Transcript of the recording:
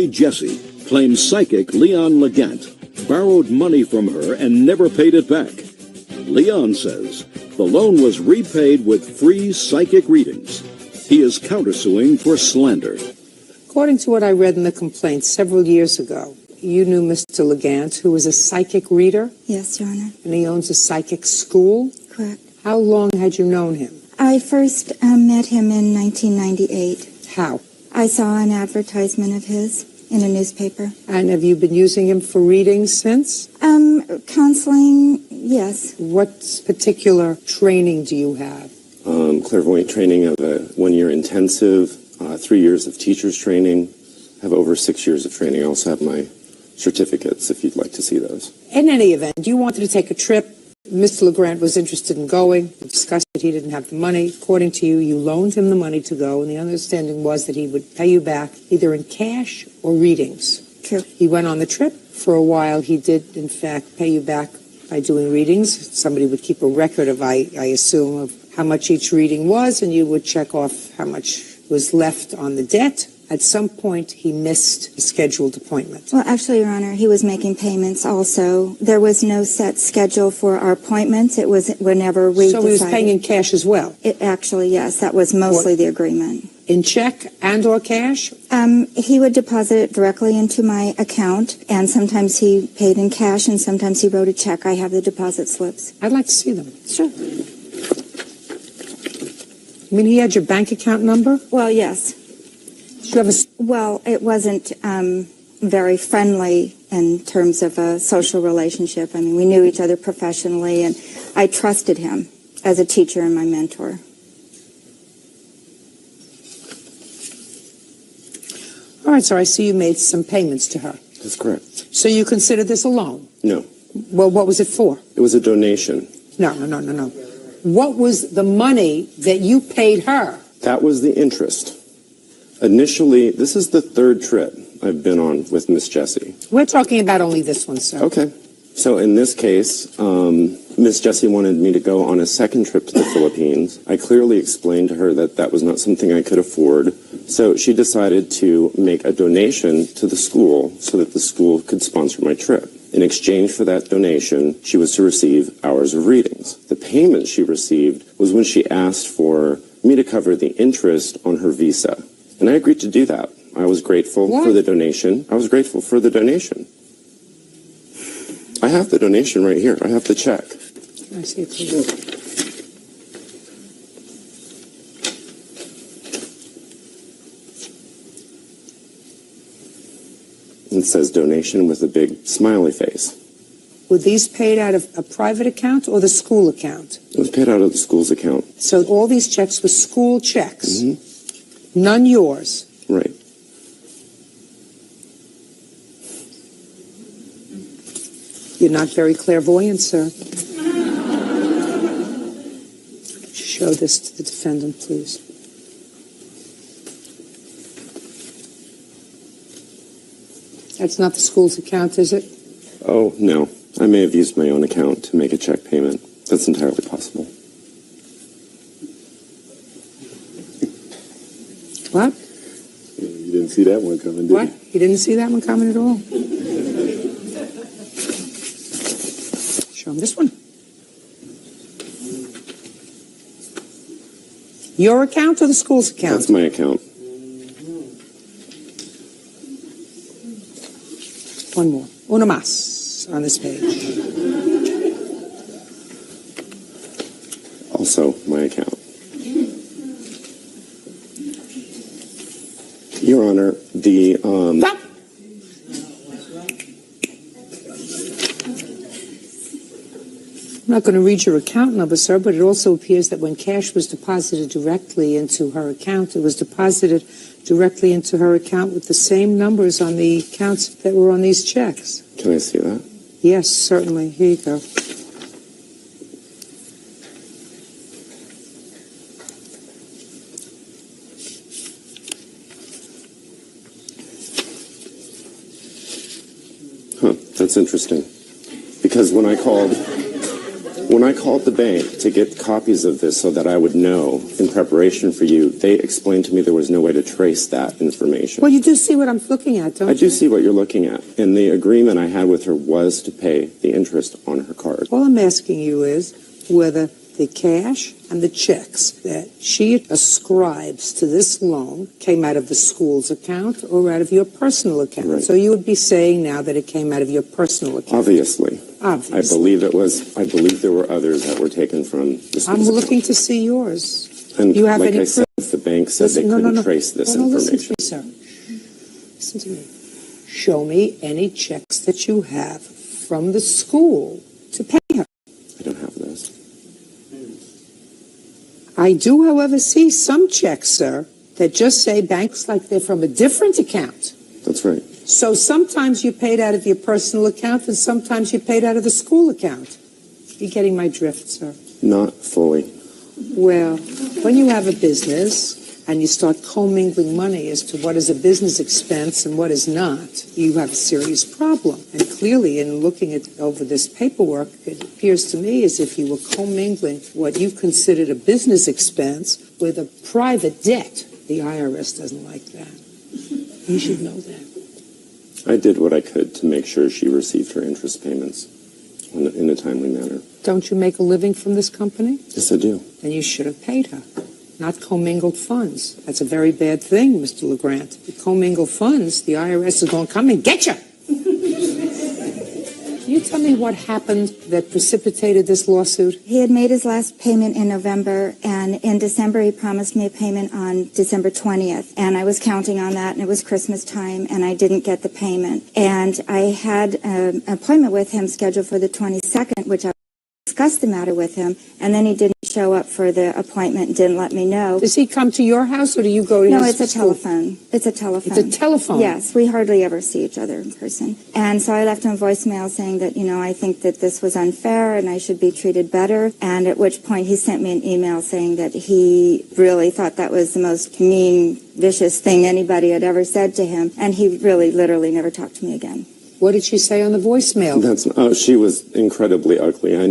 Jessie claims psychic Leon Legant borrowed money from her and never paid it back. Leon says the loan was repaid with free psychic readings. He is countersuing for slander. According to what I read in the complaint several years ago, you knew Mr. Legant, who was a psychic reader? Yes, Your Honor. And he owns a psychic school? Correct. How long had you known him? I first met him in 1998. How? I saw an advertisement of his in a newspaper. And have you been using him for readings since? Counseling, yes. What particular training do you have? Clairvoyant training of a 1-year intensive, 3 years of teacher's training. I have over 6 years of training. I also have my certificates if you'd like to see those. In any event, you wanted to take a trip. Mr. Legant was interested in going. We discussed that he didn't have the money. According to you, you loaned him the money to go, and the understanding was that he would pay you back either in cash or readings. True. He went on the trip. For a while, he did, in fact, pay you back by doing readings. Somebody would keep a record of, I assume, of how much each reading was, and you would check off how much was left on the debt. At some point, he missed a scheduled appointment. Well, actually, Your Honor, he was making payments also. There was no set schedule for our appointments. It was whenever we decided. So he was paying in cash as well? Actually, yes. That was mostly the agreement. In check and or cash? He would deposit it directly into my account, and sometimes he paid in cash, and sometimes he wrote a check. I have the deposit slips. I'd like to see them. Sure. I mean, he had your bank account number? Well, yes. Did you have Well, it wasn't very friendly in terms of a social relationship. I mean, we knew each other professionally, and I trusted him as a teacher and my mentor. All right, so I see you made some payments to her. That's correct. So you consider this a loan? No. Well, what was it for? It was a donation. No. What was the money that you paid her? That was the interest. Initially, this is the third trip I've been on with Miss Jessie. We're talking about only this one, sir. Okay. So in this case, Miss Jessie wanted me to go on a second trip to the Philippines. I clearly explained to her that that was not something I could afford. So she decided to make a donation to the school so that the school could sponsor my trip. In exchange for that donation, she was to receive hours of readings. The payment she received was when she asked for me to cover the interest on her visa. And I agreed to do that. I was grateful for the donation. I was grateful for the donation. I have the donation right here. I have the check. I see it too. It says donation with a big smiley face. Were these paid out of a private account or the school account? It was paid out of the school's account. So all these checks were school checks? Mm-hmm. None yours? Right. You're not very clairvoyant, sir. Show this to the defendant, please. That's not the school's account, is it? Oh, no. I may have used my own account to make a check payment. That's entirely possible. What? You didn't see that one coming, did What? You didn't see that one coming at all? Show him this one. Your account or the school's account? That's my account. One more. Una más on this page. Also my account. Your Honor, the Stop. I'm not going to read your account number, sir, but it also appears that when cash was deposited directly into her account, it was deposited directly into her account with the same numbers on the accounts that were on these checks. Can I see that? Yes, certainly. Here you go. Huh, that's interesting. Because when I called... When I called the bank to get copies of this so that I would know in preparation for you, they explained to me there was no way to trace that information. Well, you do see what I'm looking at, don't you? I do see what you're looking at. And the agreement I had with her was to pay the interest on her card. All I'm asking you is whether the cash and the checks that she ascribes to this loan came out of the school's account or out of your personal account. Right. So you would be saying now that it came out of your personal account. Obviously. Obviously. I believe there were others that were taken from the school's I'm account. looking to see yours. And you have like any I said, proof? the bank said they couldn't trace this information. Listen to me, sir. Listen to me. Show me any checks that you have from the school to pay her. I don't have those. I do, however, see some checks, sir, that just say banks like they're from a different account. That's right. So sometimes you paid out of your personal account and sometimes you paid out of the school account. You're getting my drift, sir. Not fully. Well, when you have a business and you start commingling money as to what is a business expense and what is not, you have a serious problem. And clearly, in looking over this paperwork, it appears to me as if you were commingling what you considered a business expense with a private debt. The IRS doesn't like that. You should know that. I did what I could to make sure she received her interest payments in a timely manner. Don't you make a living from this company? Yes, I do. Then you should have paid her. Not commingled funds. That's a very bad thing, Mr. LeGrant. The commingled funds, the IRS is going to come and get you. Can you tell me what happened that precipitated this lawsuit? He had made his last payment in November, and in December he promised me a payment on December 20th. And I was counting on that, and it was Christmas time, and I didn't get the payment. And I had an appointment with him scheduled for the 22nd, which I discussed the matter with him, and then he didn't show up for the appointment and didn't let me know. Does he come to your house or do you go to his No, it's a school? telephone. It's a telephone. It's a telephone? Yes, we hardly ever see each other in person. And so I left him a voicemail saying that, I think that this was unfair and I should be treated better. And at which point he sent me an email saying that he really thought that was the most mean, vicious thing anybody had ever said to him. And he really, literally never talked to me again. What did she say on the voicemail? She was incredibly ugly. I